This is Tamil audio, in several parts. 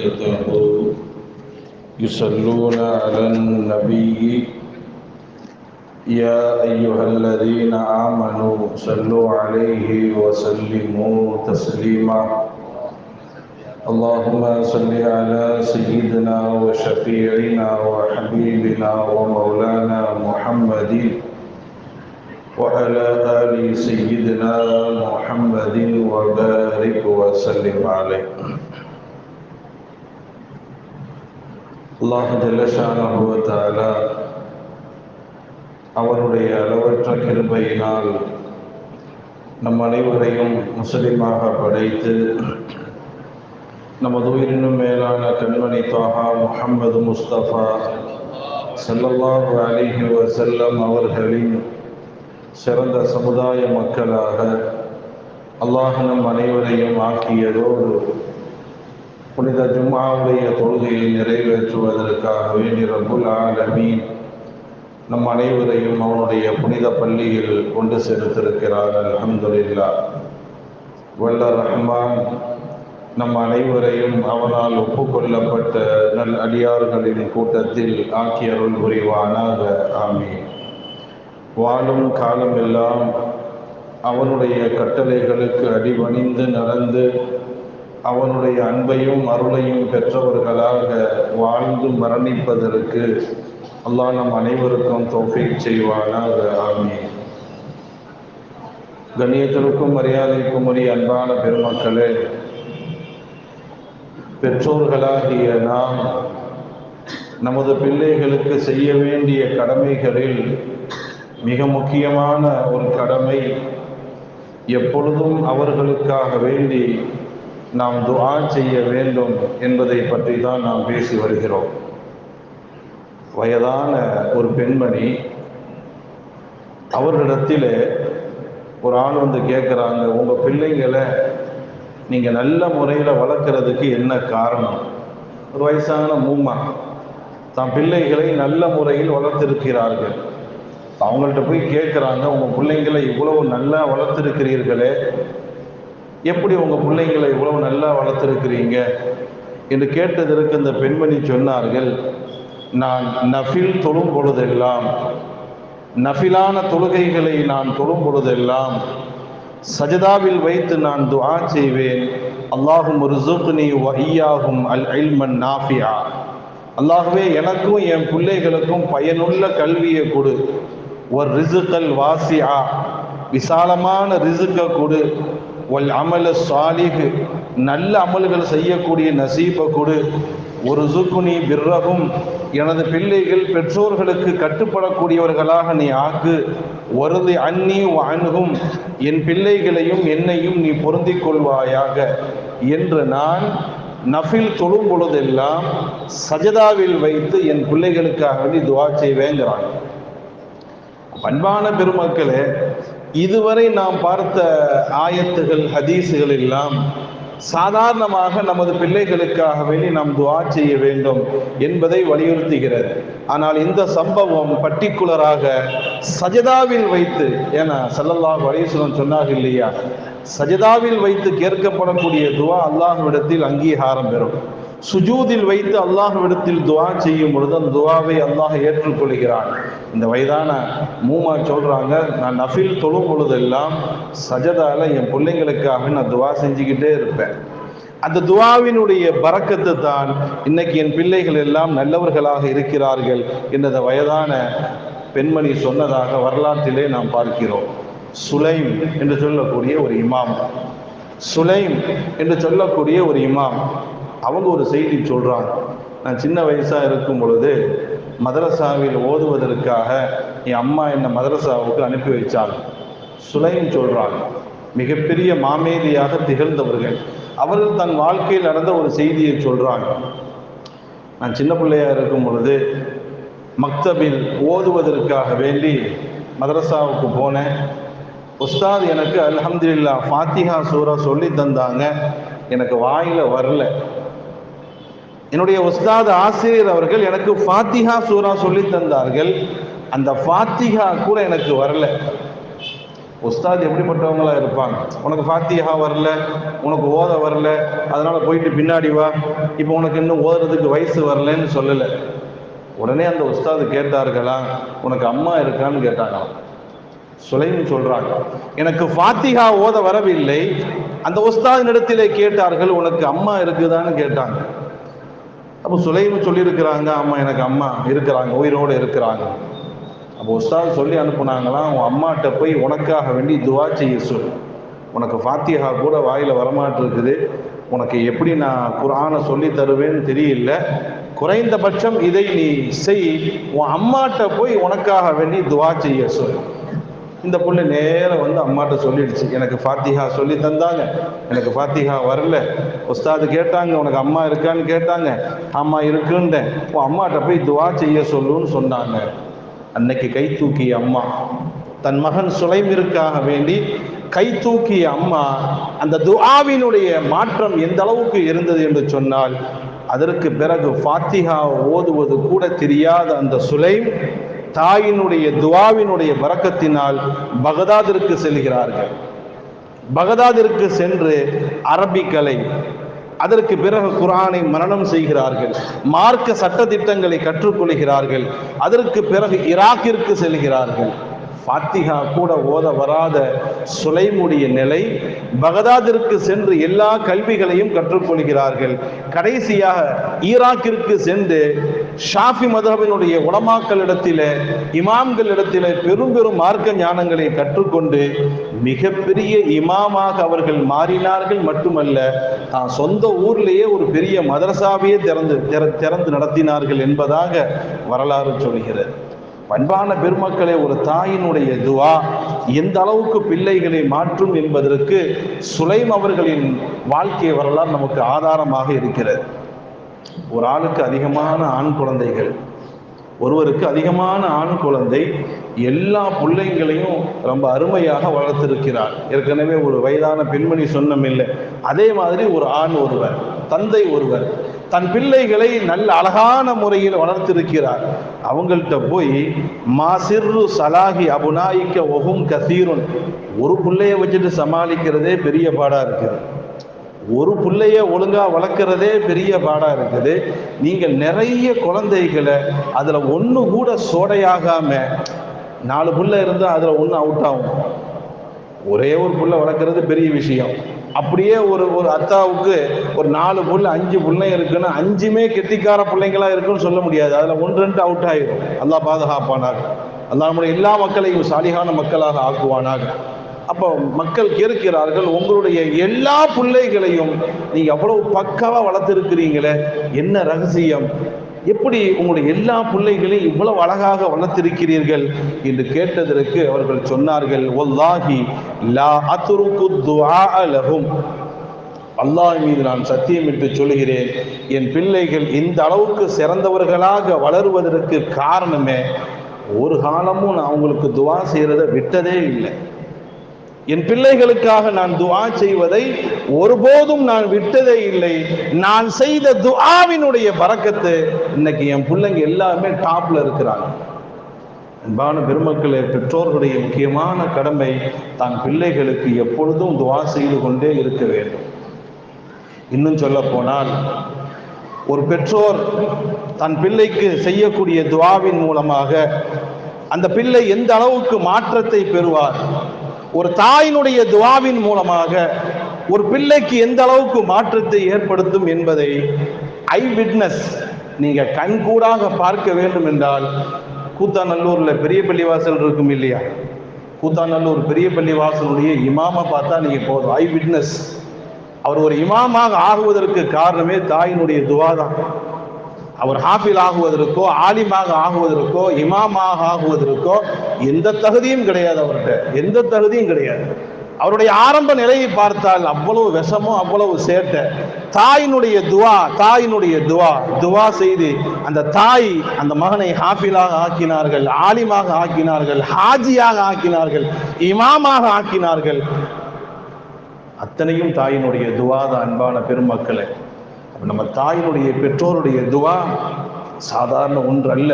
وملائكته يصلون على النبي يا أيها الذين آمنوا صلوا عليه وسلموا تسليما اللهم صل على سيدنا وشفيعنا وحبيبنا ومولانا محمد وعلى آل سيدنا محمد وبارك وسلم عليه. அல்லாஹ் ஜல்ல ஷானஹு வ தஆலா அவருடைய அளவற்ற கிருபையினால் நம் அனைவரையும் முஸ்லிமாக படைத்து நமது உயிரினும் மேலான கண்மணி தாஹா முஹம்மது முஸ்தபா ஸல்லல்லாஹு அலைஹி வஸல்லம் அவர்களின் சிறந்த சமுதாய மக்களாக அல்லாஹ் நம் அனைவரையும் ஆக்கியதோடு புனித ஜும்ஆவுடைய தொழுகையை நிறைவேற்றுவதற்காக வேண்டி ரப்புல் ஆலமீன் நம் அனைவரையும் அவனுடைய புனித பள்ளியில் கொண்டு சேர்த்திருக்கிறார். அல்ஹம்துலில்லாஹ். வல்ல ரஹ்மான் நம் அனைவரையும் அவனால் ஒப்புக்கொள்ளப்பட்ட நல் அடியார்களின் கூட்டத்தில் ஆக்கி அருள் புரிவானாக. ஆமீன். வாழும் காலமெல்லாம் அவனுடைய கட்டளைகளுக்கு அடிபணிந்து நடந்து அவனுடைய அன்பையும் அருளையும் பெற்றவர்களாக வாழ்ந்து மரணிப்பதற்கு அல்லாஹ் நம் அனைவருக்கும் தௌஃபீக் செய்வானாக. ஆமீன். கண்ணியத்திற்கும் மரியாதைக்கும் உரிய அன்பான பெருமக்களே, பெற்றோர்களாகிய நாம் நமது பிள்ளைகளுக்கு செய்ய வேண்டிய கடமைகளில் மிக முக்கியமான ஒரு கடமை எப்பொழுதும் அவர்களுக்காக வேண்டி நாம் துஆ செய்ய வேண்டும் என்பதை பற்றி தான் நாம் பேசி வருகிறோம். வயதான ஒரு பெண்மணி, அவர்களிடத்தில் ஒரு ஆள் வந்து கேட்குறாங்க, உங்கள் பிள்ளைங்களை நீங்கள் நல்ல முறையில் வளர்க்குறதுக்கு என்ன காரணம்? ஒரு வயசான மூமா தான் பிள்ளைகளை நல்ல முறையில் வளர்த்திருக்கிறார்கள். அவங்கள்ட்ட போய் கேட்குறாங்க, உங்கள் பிள்ளைங்களை இவ்வளவு நல்லா வளர்த்துருக்கிறீர்களே, எப்படி உங்கள் பிள்ளைங்களை இவ்வளவு நல்லா வளர்த்துருக்கிறீங்க என்று கேட்டதற்கு இந்த பெண்மணி சொன்னார்கள், நான் நஃபில் தொழும் பொழுதெல்லாம், நஃபிலான தொழுகைகளை நான் தொழும் பொழுதெல்லாம் சஜதாவில் வைத்து நான் துஆ செய்வேன், அல்லாஹும் ர்ஸுக்னி வ இய்யாஹும் அல் இல்மன் நாஃபிஆ, அல்லாஹ்வே எனக்கும் என் பிள்ளைகளுக்கும் பயனுள்ள கல்வியை கொடு, ஒரு ரிஸுக்கல் வாசிஆ, விசாலமான ரிஸுக்கை கொடு, வல் அமல சாலிஹ், நல்ல அமல்கள் செய்யக்கூடிய நசீபை கொடு, ஒரு ஸுக்னி பிர்ரஹும், எனது பிள்ளைகள் பெற்றோர்களுக்கு கட்டுப்படக்கூடியவர்களாக நீ ஆக்கு, வருதி அன்னி வ அன்ஹும், என் பிள்ளைகளையும் என்னையும் நீ பொருந்திக் கொள்வாயாக என்று நான் நஃபில் தொழும் பொழுதெல்லாம் சஜதாவில் வைத்து என் பிள்ளைகளுக்காக வேண்டி துஆ செய்வேங்கிறாங்க. அன்பான பெருமக்களே, இதுவரை நாம் பார்த்த ஆயத்துகள் ஹதீஸுகள் எல்லாம் சாதாரணமாக நமது பிள்ளைகளுக்காக வேண்டி நாம் துஆ செய்ய வேண்டும் என்பதை வலியுறுத்துகிறது. ஆனால் இந்த சம்பவம் பர்டிகுலராக சஜதாவில் வைத்து, ஏன்னா ஸல்லல்லாஹு அலைஹி வஸல்லம் சொன்னார்கள் இல்லையா, சஜதாவில் வைத்து கேட்கப்படக்கூடிய துஆ அல்லாஹ்விடத்தில் அங்கீகாரம் பெறும். சுஜூதில் வைத்து அல்லாஹ்விடத்தில் துஆ செய்யும் பொழுது அந்த துஆவை அல்லாஹ் ஏற்றுக்கொள்கிறான். இந்த வயதான மூமா சொல்றாங்க, நான் நஃபில் தொழும் பொழுதெல்லாம் சஜதால என் பிள்ளைங்களுக்காக நான் துஆ செஞ்சுக்கிட்டே இருப்பேன். அந்த துஆவினுடைய பரக்கத்து தான் இன்னைக்கு என் பிள்ளைகள் எல்லாம் நல்லவர்களாக இருக்கிறார்கள் என்ற வயதான பெண்மணி சொன்னதாக வரலாற்றிலே நாம் பார்க்கிறோம். சுலைம் என்று சொல்லக்கூடிய ஒரு இமாம், சுலைம் என்று சொல்லக்கூடிய ஒரு இமாம், அவங்க ஒரு செய்தி சொல்றாங்க. நான் சின்ன வயசா இருக்கும் பொழுது மதரசாவில் ஓதுவதற்காக என் அம்மா என்னை மதரசாவுக்கு அனுப்பி வைச்சாங்க. சுலைம் சொல்றாங்க, மிகப்பெரிய மாமேதியாக திகழ்ந்தவர்கள். அவர்கள் தன் வாழ்க்கையில் நடந்த ஒரு செய்தியை சொல்றாங்க. நான் சின்ன பிள்ளையா இருக்கும் பொழுது மக்தபில் ஓதுவதற்காக வேண்டி மதரசாவுக்கு போனேன். உஸ்தாத் எனக்கு அல்ஹம்துலில்லாஹ் ஃபாத்திஹா சூரா சொல்லி தந்தாங்க, எனக்கு வாயில வரல. என்னுடைய உஸ்தாத் ஆசிரியர் அவர்கள் எனக்கு ஃபாத்திஹா சூரா சொல்லி தந்தார்கள், அந்த ஃபாத்திஹா கூட எனக்கு வரல. உஸ்தாத் எப்படிப்பட்டவங்களா இருப்பாங்க? உனக்கு ஃபாத்திஹா வரல, உனக்கு ஓத வரல, அதனால போயிட்டு பின்னாடி வா, இப்போ உனக்கு இன்னும் ஓதுறதுக்கு வயசு வரலன்னு சொல்லலை. உடனே அந்த உஸ்தாது கேட்டார்களா, உனக்கு அம்மா இருக்கான்னு கேட்டாங்களாம். சுலைம் சொல்றாங்க, எனக்கு ஃபாத்திஹா ஓத வரவில்லை, அந்த உஸ்தாதினிடத்திலே கேட்டார்கள், உனக்கு அம்மா இருக்குதான்னு கேட்டாங்க. அப்போ சுலைம் சொல்லியிருக்கிறாங்க, ஆமா எனக்கு அம்மா இருக்கிறாங்க, உயிரோடு இருக்கிறாங்க. அப்போ உஸ்தாத் சொல்லி அனுப்புனாங்களாம், உன் அம்மாட்ட போய் உனக்காக வேண்டி துவா செய்ய சொல்லு, உனக்கு ஃபாத்திஹா கூட வாயில் வரமாட்டிருக்குது, உனக்கு எப்படி நான் குர்ஆனை சொல்லி தருவேன்னு தெரியல, குறைந்தபட்சம் இதை நீ செய், உன் அம்மாட்ட போய் உனக்காக வேண்டி துவா செய்ய சொல்லு. இந்த புள்ள நேரம் வந்து அம்மாட்ட சொல்லிடுச்சு, எனக்கு ஃபாத்திஹா சொல்லி தந்தாங்க, எனக்கு ஃபாத்திஹா வரல, உஸ்தாது கேட்டாங்க உனக்கு அம்மா இருக்கான்னு கேட்டாங்க, அம்மா இருக்குன்னேன், உன் அம்மாட்ட போய் துவா செய்ய சொல்லுன்னு சொன்னாங்க. அன்னைக்கு கை தூக்கிய அம்மா, தன் மகன் சுலைமிற்காக வேண்டி கை தூக்கிய அம்மா, அந்த துஆவினுடைய மாற்றம் எந்த அளவுக்கு இருந்தது என்று சொன்னால், அதற்கு பிறகு ஃபாத்திஹா ஓதுவது கூட தெரியாத அந்த சுலைம் தாயினுடைய துஆவினுடைய பரக்கத்தினால் பகதாதிற்கு செல்கிறார்கள். பகதாதிற்கு சென்று அரபிக்கலை, அதற்கு பிறகு குர்ஆனை மனனம் செய்கிறார்கள், மார்க்க சட்ட திட்டங்களை கற்றுக்கொள்கிறார்கள், அதற்கு பிறகு ஈராக்கிற்கு செல்கிறார்கள். ஃபாத்திஹா கூட ஓத வராத சுலைமுடைய நிலை, பகதாதிற்கு சென்று எல்லா கல்விகளையும் கற்றுக்கொள்கிறார்கள். கடைசியாக ஈராக்கிற்கு சென்று ஷாஃபி மதஹபினுடைய உலமாக்களிடத்திலே, இமாம்களிடத்திலே பெரும் பெரும் மார்க்க ஞானங்களை கற்றுக்கொண்டு மிகப்பெரிய இமாமாக அவர்கள் மாறினார்கள். மட்டுமல்ல, தான் சொந்த ஊர்லேயே ஒரு பெரிய மதரசாவையே திறந்து நடத்தினார்கள் என்பதாக வரலாறு சொல்கிறது. அன்பான பெருமக்களே, ஒரு தாயினுடைய துஆ எந்த அளவுக்கு பிள்ளைகளை மாற்றும் என்பதற்கு சுலைம் அவர்களின் வாழ்க்கை வரலாறு நமக்கு ஆதாரமாக இருக்கிறது. ஒரு ஆளுக்கு அதிகமான ஆண் குழந்தைகள், ஒருவருக்கு அதிகமான ஆண் குழந்தை, எல்லா பிள்ளைங்களையும் ரொம்ப அருமையாக வளர்த்திருக்கிறார். ஏற்கனவே ஒரு வயதான பெண்மணி சொன்னமில்லை, அதே மாதிரி ஒரு ஆண் ஒருவர், தந்தை ஒருவர் தன் பிள்ளைகளை நல்ல அழகான முறையில் வளர்த்திருக்கிறார். அவங்கள்ட்ட போய் மாசிர்ரு சலாஹி அபுனாயிக்க ஒஹும் கசீருன், ஒரு பிள்ளைய வச்சுட்டு சமாளிக்கிறதே பெரிய பாடா இருக்குது, ஒரு பிள்ளைய ஒழுங்கா வளர்க்கிறதே பெரிய பாடா இருக்குது, நீங்கள் நிறைய குழந்தைகளை அதுல ஒன்று கூட சோடையாகாம, 4 பிள்ளை இருந்தால் அதுல ஒன்று அவுட் ஆகும், ஒரே ஒரு புள்ள வளர்க்குறது பெரிய விஷயம். அப்படியே ஒரு அத்தாவுக்கு ஒரு 4 புள்ள 5 பிள்ளை இருக்குன்னு 5மே கெட்டிக்கார பிள்ளைங்களா இருக்குன்னு சொல்ல முடியாது, அதுல 1-2 அவுட் ஆயிரும். அல்லாஹ் பாதுகாப்பானாக, அல்லாஹ் நம்முடைய எல்லா மக்களையும் சாலிகான மக்களாக ஆக்குவானாக. அப்போ மக்கள் கேட்கிறார்கள், உங்களுடைய எல்லா பிள்ளைகளையும் நீங்க அவ்வளவு பக்காவா வளர்த்திருக்கிறீங்களே, என்ன ரகசியம், எப்படி உங்களுடைய எல்லா பிள்ளைகளையும் இவ்வளவு அழகாக வளர்த்திருக்கிறீர்கள் என்று கேட்டதற்கு அவர்கள் சொன்னார்கள், வல்லாஹி லா அத்ருக்கு துஆ லஹும், அல்லாஹ் மீது நான் சத்தியமிட்டு சொல்கிறேன், என் பிள்ளைகள் இந்த அளவுக்கு சிறந்தவர்களாக வளருவதற்கு காரணமே, ஒரு காலமும் நான் அவங்களுக்கு துஆ செய்யறதை விட்டதே இல்லை. என் பிள்ளைகளுக்காக நான் துஆ செய்வதை ஒருபோதும் நான் விட்டதே இல்லை. நான் செய்த துஆவினுடைய பரக்கத்து இன்னைக்கு என் பிள்ளைங்க எல்லாமே டாப்ல இருக்கிறாங்க. அன்பான பெருமக்களே, பெற்றோர்களுடைய முக்கியமான கடமை தான் பிள்ளைகளுக்கு எப்பொழுதும் துஆ செய்து கொண்டே இருக்க வேண்டும். இன்னும் சொல்ல போனால், ஒரு பெற்றோர் தன் பிள்ளைக்கு செய்யக்கூடிய துஆவின் மூலமாக அந்த பிள்ளை எந்த அளவுக்கு மாற்றத்தை பெறுவார், ஒரு தாயினுடைய துஆவின் மூலமாக ஒரு பிள்ளைக்கு எந்த அளவுக்கு மாற்றத்தை ஏற்படுத்தும் என்பதை ஐ விட்னஸ், நீங்க கண்கூடாக பார்க்க வேண்டும் என்றால், கூத்தாநல்லூர்ல பெரிய பள்ளிவாசல் இருக்கும் இல்லையா, கூத்தாநல்லூர் பெரிய பள்ளிவாசலுடைய இமாமை பார்த்தா நீங்க போதும், ஐ விட்னஸ். அவர் ஒரு இமாமாக ஆகுவதற்கு காரணமே தாயினுடைய துஆ தான். அவர் ஹாஃபில் ஆகுவதற்கோ, ஆலிமாக ஆகுவதற்கோ, இமாமாக ஆகுவதற்கோ எந்த தகுதியும் கிடையாது, அவர்கிட்ட எந்த தகுதியும் கிடையாது. அவருடைய ஆரம்ப நிலையை பார்த்தால் அவ்வளவு விஷமும் அவ்வளவு சேட்டை. தாயினுடைய துஆ செய்து அந்த தாய் அந்த மகனை ஹாஃபிலாக ஆக்கினார்கள், ஆலிமாக ஆக்கினார்கள், ஹாஜியாக ஆக்கினார்கள், இமாமாக ஆக்கினார்கள். அத்தனையும் தாயினுடைய துஆ தான். அன்பான பெருமக்களே, நம்ம தாயினுடைய பெற்றோருடைய துஆ சாதாரண ஒன்று அல்ல.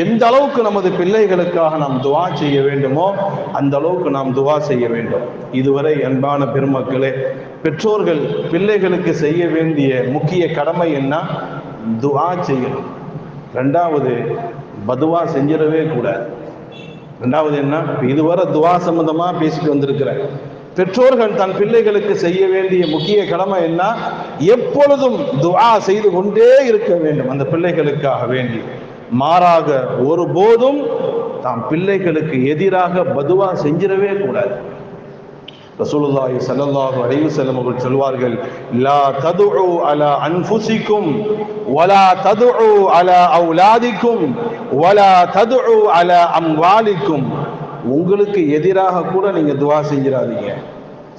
எந்த அளவுக்கு நமது பிள்ளைகளுக்காக நாம் துஆ செய்ய வேண்டுமோ அந்த அளவுக்கு நாம் துஆ செய்ய வேண்டும். இதுவரை அன்பான பெருமக்களே, பெற்றோர்கள் பிள்ளைகளுக்கு செய்ய வேண்டிய முக்கிய கடமை என்ன? துஆ செய்யணும். ரெண்டாவது, பதுவா செஞ்சிடவே கூடாது. ரெண்டாவது என்ன? இதுவரை துஆ சம்பந்தமா பேசிட்டு வந்திருக்கிறேன். பெற்றோர்கள் தன் பிள்ளைகளுக்கு செய்ய வேண்டிய முக்கிய கடமை என்ன? எப்பொழுதும் துஆ செய்து கொண்டே இருக்க வேண்டும் அந்த பிள்ளைகளுக்காக வேண்டி. மாறாக ஒருபோதும் தாம் பிள்ளைகளுக்கு எதிராக பதுவா செஞ்சிடவே கூடாது. ரசூலுல்லாஹி ஸல்லல்லாஹு அலைஹி வஸல்லம் அவர்கள் சொல்வார்கள், லா ததுஉ அலா அன்ஃபுசிக்கும் வலா ததுஉ அலா அவுலாதிக்கும் வலா ததுஉ அலா அம்வாலிக்கும். உங்களுக்கு எதிராக கூட நீங்க துஆ செஞ்சிடாதீங்க.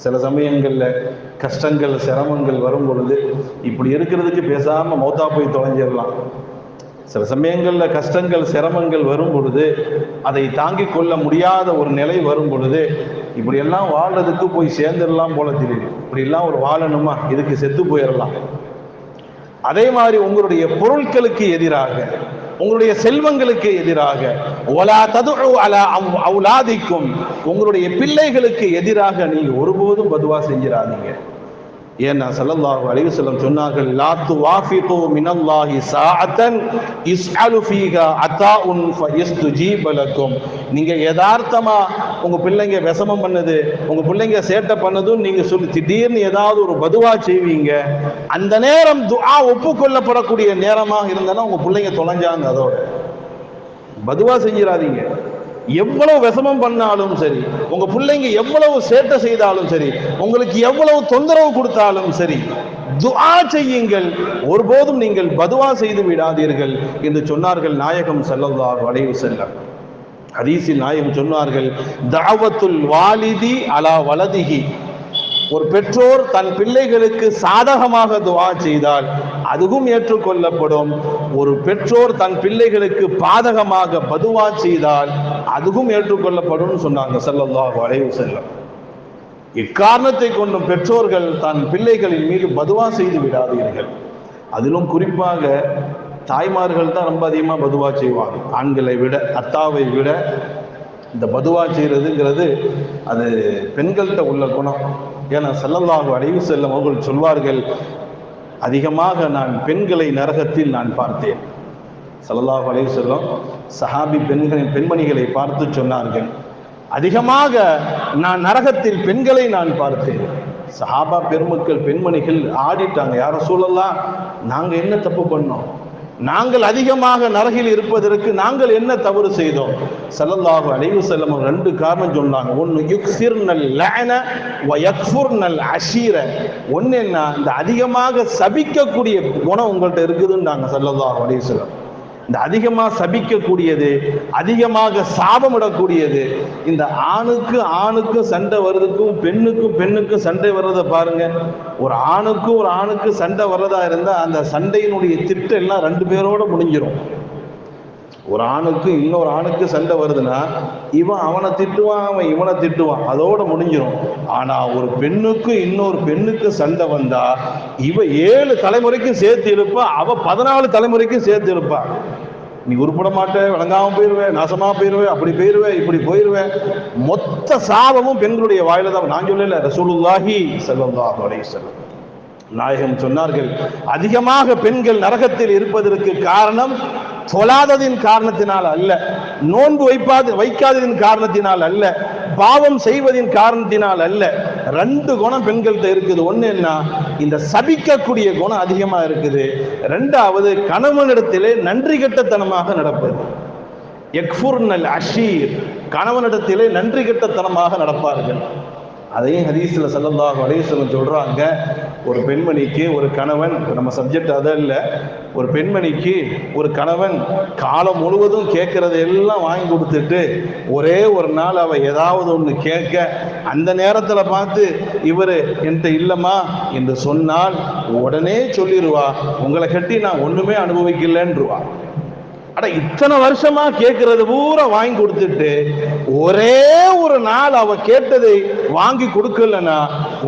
சில சமயங்கள்ல கஷ்டங்கள் சிரமங்கள் வரும் பொழுது இப்படி இருக்கிறதுக்கு பேசாம மௌத்தா போய் தொலைஞ்சிடலாம். சில சமயங்கள்ல கஷ்டங்கள் சிரமங்கள் வரும் பொழுது அதை தாங்கிக் கொள்ள முடியாத ஒரு நிலை வரும் பொழுது இப்படியெல்லாம் வாழ்றதுக்கு போய் சேர்ந்துடலாம் போல தெரியுது. இப்படியெல்லாம் ஒரு வாழணுமா, இதுக்கு செத்து போயிடலாம். அதே மாதிரி உங்களுடைய பொருட்களுக்கு எதிராக, உங்களுடைய செல்வங்களுக்கு எதிராக, வலா ததுஉ அலா அவுலாதிக்கும், உங்களுடைய பிள்ளைகளுக்கு எதிராக நீங்க ஒருபோதும் பதுவா செஞ்சிடாதீங்க. ஏன்னா ஸல்லல்லாஹு அலைஹி வஸல்லம் சொன்னார்கள், லா துவாஃபிகு மினல்லாஹி ஸாஅத்தன் இஸ்அலு ஃபீஹா அதாஉன் ஃபயஸ்துஜீப லக்கும். நீங்க யதார்த்தமா உங்க பிள்ளைங்க விஷமம் பண்ணுது, உங்க பிள்ளைங்க சேட்டை பண்ணுதுன்னு நீங்க சொல்லி திடீர்னு ஏதாவது ஒரு பதுவா செய்வீங்க. அந்த நேரம் துஆ ஒப்புக்கொள்ளப்படக்கூடிய நேரமாக இருந்தனா உங்க பிள்ளைங்க தொலைஞ்சாங்க. அதோட பதுவா செஞ்சிடாதீங்க. எவ்வளவு விஷமம் பண்ணாலும் சரி, உங்க பிள்ளைங்க எவ்வளவு சேட்டை செய்தாலும் சரி, உங்களுக்கு எவ்வளவு தொந்தரவு கொடுத்தாலும் சரி, துஆ செய்யுங்கள். ஒருபோதும் நீங்கள் பதுவா செய்து விடாதீர்கள் என்று சொன்னார்கள் நாயகம் ஸல்லல்லாஹு அலைஹி வஸல்லம். ஹதீஸில் நாயகம் சொன்னார்கள், தஅவத்துல் வாலிதி அலா வலதிஹி. ஒரு பெற்றோர் தன் பிள்ளைகளுக்கு சாதகமாக துஆ செய்தால் அதுவும் ஏற்றுக்கொள்ளப்படும். ஒரு பெற்றோர் தன் பிள்ளைகளுக்கு பாதகமாக பதுவா செய்தால் அதுவும் ஏற்றுக்கொள்ளப்படும் சொன்னாங்க ஸல்லல்லாஹு அலைஹி வஸல்லம். இக்காரணத்தை கொண்டும் பெற்றோர்கள் தன் பிள்ளைகளின் மீது பதுவா செய்து விடாதீர்கள். அதிலும் குறிப்பாக தாய்மார்கள் தான் ரொம்ப அதிகமாக பதுவா செய்வாங்க. ஆண்களை விட, அத்தாவை விட இந்த பதுவா செய்யறதுங்கிறது அது பெண்கள்கிட்ட உள்ள குணம். ஏன்னா ஸல்லல்லாஹு அலைஹி வஸல்லம் அவர்கள் சொல்வார்கள், அதிகமாக நான் பெண்களை நரகத்தில் நான் பார்த்தேன். ஸல்லல்லாஹு அலைஹி வஸல்லம் சஹாபி பெண்மணிகளை பார்த்து சொன்னார்கள், அதிகமாக நான் நரகத்தில் பெண்களை நான் பார்த்தேன். சஹாபா பெருமக்கள் பெண்மணிகள் ஆடிட்டாங்க, யார ரசூலல்லாஹ், நாங்க என்ன தப்பு பண்ணோம்? நாங்கள் அதிகமாக நரகில் இருப்பதற்கு நாங்கள் என்ன தவறு செய்தோம்? ஸல்லல்லாஹு அலைஹி வஸல்லம் ரெண்டு காரணம் சொன்னாங்க. ஒன்னு யுக்ஸிர்னல் லஅன வ யக்ஃபுர்னல் அஷீர. ஒன்னு என்ன, இந்த அதிகமாக சபிக்கக்கூடிய குணம் உங்கள்கிட்ட இருக்குதுன்னாங்க ஸல்லல்லாஹு அலைஹி வஸல்லம். இந்த அதிகமாக சபிக்கக்கூடியது, அதிகமாக சாபமிடக்கூடியது, இந்த ஆணுக்கு சண்டை வர்றதுக்கும் பெண்ணுக்கும் சண்டை வர்றதை பாருங்க. ஒரு ஆணுக்கு சண்டை வர்றதா இருந்தா அந்த சண்டையினுடைய திட்டம் எல்லாம் ரெண்டு பேரோட முடிஞ்சிடும். ஒரு ஆணுக்கு இன்னொரு ஆணுக்கு சண்டை வருதுன்னா இவன் அவனை திட்டுவான், அவன் இவனை திட்டுவான், அதோட முடிஞ்சிடும். ஆனா ஒரு பெண்ணுக்கு இன்னொரு பெண்ணுக்கு சண்டை வந்தா இவ 7 தலைமுறைக்கும் சேர்த்து இருப்பா, அவ 14 தலைமுறைக்கும் சேர்த்து இருப்பா. நீ உருப்பட மாட்டே, விளங்காம போயிருவேன், நாசமா போயிருவேன், அப்படி போயிருவேன், இப்படி போயிருவேன். மொத்த சாபமும் பெண்களுடைய வாயில தான். நான் சொல்லல, ரசூலுல்லாஹி ஸல்லல்லாஹு அலைஹி வஸல்லம் நாயகம் சொன்னார்கள், அதிகமாக பெண்கள் நரகத்தில் இருப்பதற்கு காரணம் தொழாததின் காரணத்தினால் அல்ல, நோன்பு வைக்காததின் காரணத்தினால் அல்ல, பாவம் செய்வதின் காரணத்தினால் அல்ல. 2 குணம் பெண்கள்கிட்ட இருக்குது. ஒண்ணு என்ன, இந்த சபிக்கக்கூடிய குணம் அதிகமா இருக்குது. 2வது கணவனிடத்திலே நன்றி கெட்டத்தனமாக நடப்பது. யக்ஃபுர்னல் அஷீர், கணவனிடத்திலே நன்றி கெட்டத்தனமாக நடப்பார்கள். அதையும் ஹதீஸ்ல ஸல்லல்லாஹு அலைஹி வஸல்லம் சொல்றாங்க, ஒரு பெண்மணிக்கு ஒரு கணவன், நம்ம சப்ஜெக்ட் அதல்ல, ஒரு பெண்மணிக்கு ஒரு கணவன் காலம் முழுவதும் கேட்கறது எல்லாம் வாங்கி கொடுத்துட்டு ஒரே ஒரு நாள் அவ ஏதாவது ஒன்று கேட்க அந்த நேரத்தில் பார்த்து இவர் என்கிட்ட இல்லைம்மா என்று சொன்னால் உடனே சொல்லிடுவா, உங்களை கட்டி நான் ஒண்ணுமே அனுபவிக்கலன்றுவா. அட, இத்தனை வருஷமா கேட்கறது பூரா வாங்கி கொடுத்துட்டு ஒரே ஒரு நாள் அவ கேட்டதை வாங்கி கொடுக்கலன்னா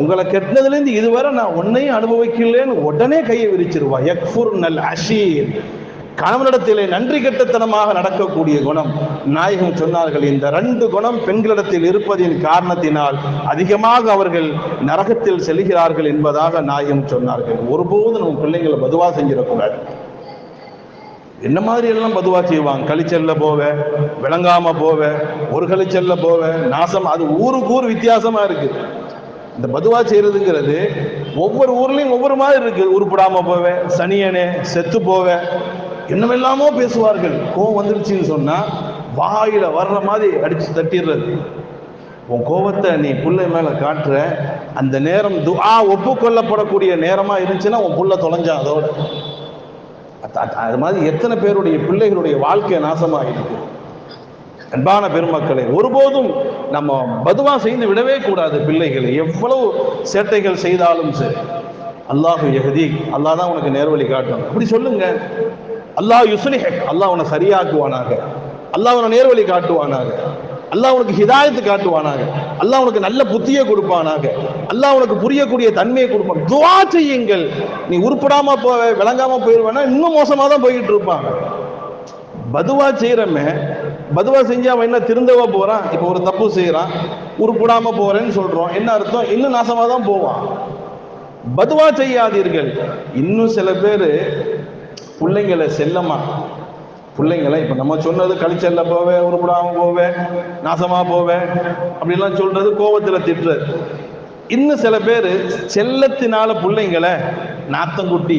உங்களை கெட்டினதுல இருந்து இதுவரை நான் ஒன்னையும் அனுபவிக்கலன்னு உடனே கையை விரிச்சிருவா. யக்ஃபுர்னல் அஷீர், கணவனிடத்திலே நன்றி கெட்டத்தனமாக நடக்கக்கூடிய குணம். நாயகம் சொன்னார்கள், இந்த 2 குணம் பெண்களிடத்தில் இருப்பதின் காரணத்தினால் அதிகமாக அவர்கள் நரகத்தில் செல்கிறார்கள் என்பதாக நாயகம் சொன்னார்கள். ஒருபோது நம்ம பிள்ளைங்களை பதுவா செஞ்சிடக்கூடாது. என்ன மாதிரி எல்லாம் பதுவா செய்வாங்க. கழிச்சல்ல போவ, விளங்காம போவ, ஒரு கழிச்சல்ல போவ, நாசம். அது ஊருக்கு ஊர் வித்தியாசமா இருக்கு. இந்த பதுவா செய்யறதுங்கிறது ஒவ்வொரு ஊர்லயும் ஒவ்வொரு மாதிரி இருக்கு. உருப்படாம போவ, சனியனே, செத்து போவ, என்னவெல்லாமோ பேசுவார்கள். கோவம் வந்துருச்சுன்னு சொன்னா வாயில வர்ற மாதிரி அடிச்சு தட்டிடுறது. உன் கோபத்தை நீ புள்ளை மேல காட்டுற அந்த நேரம் துஆ ஒப்புக்கொள்ளப்படக்கூடிய நேரமா இருந்துச்சுன்னா உன் புள்ள தொலைஞ்சா அதோட. அது மாதிரி எத்தனை பேருடைய பிள்ளைகளுடைய வாழ்க்கை நாசமாயிருக்கு. அன்பான பெருமக்களை, ஒருபோதும் நம்ம பதுவா செய்து விடவே கூடாது. பிள்ளைகளை எவ்வளவு சேட்டைகள் செய்தாலும் சரி, அல்லாஹு யஹ்தி, அல்லாஹ் தான் உனக்கு நேர்வழி காட்டும் அப்படி சொல்லுங்க. அல்லாஹ் யுஸ்லிஹக், அல்லாஹ் உன்னை சரியாக்குவானாக, அல்லாஹ் உன்னை நேர்வழி காட்டுவானாக, அல்லாஹ் உனக்கு ஹிதாயத்து காட்டுவானாக, அல்லாஹ் உனக்கு நல்ல புத்தியை கொடுப்பானாக, அல்லாஹ் உனக்கு புரியக்கூடிய தன்மையை கொடுப்பான். துஆ செய்யுங்கள். நீ உருப்படாம போவ, விளங்காம போயிடுவேன்னா இன்னும் மோசமாக தான் போயிட்டு இருப்பாங்க. பதுவா செய்யறமே, பதுவா செஞ்சா அவன் என்ன திருந்தவா போறான்? இப்போ ஒரு தப்பு செய்யறான், உருப்படாம போறேன்னு சொல்றோம், என்ன அர்த்தம்? இன்னும் நாசமா தான் போவான். பதுவா செய்யாதீர்கள். இன்னும் சில பேர் பிள்ளைங்களை செல்லமா, பிள்ளைங்களை இப்போ நம்ம சொன்னது கழிச்சல்ல போவேன், உருப்படாம போவேன், நாசமா போவேன் அப்படிலாம் சொல்றது கோபத்தில் திட்டுறது. இன்னும் சில பேர் செல்லத்தினால பிள்ளைங்களை நாத்தங்குட்டி,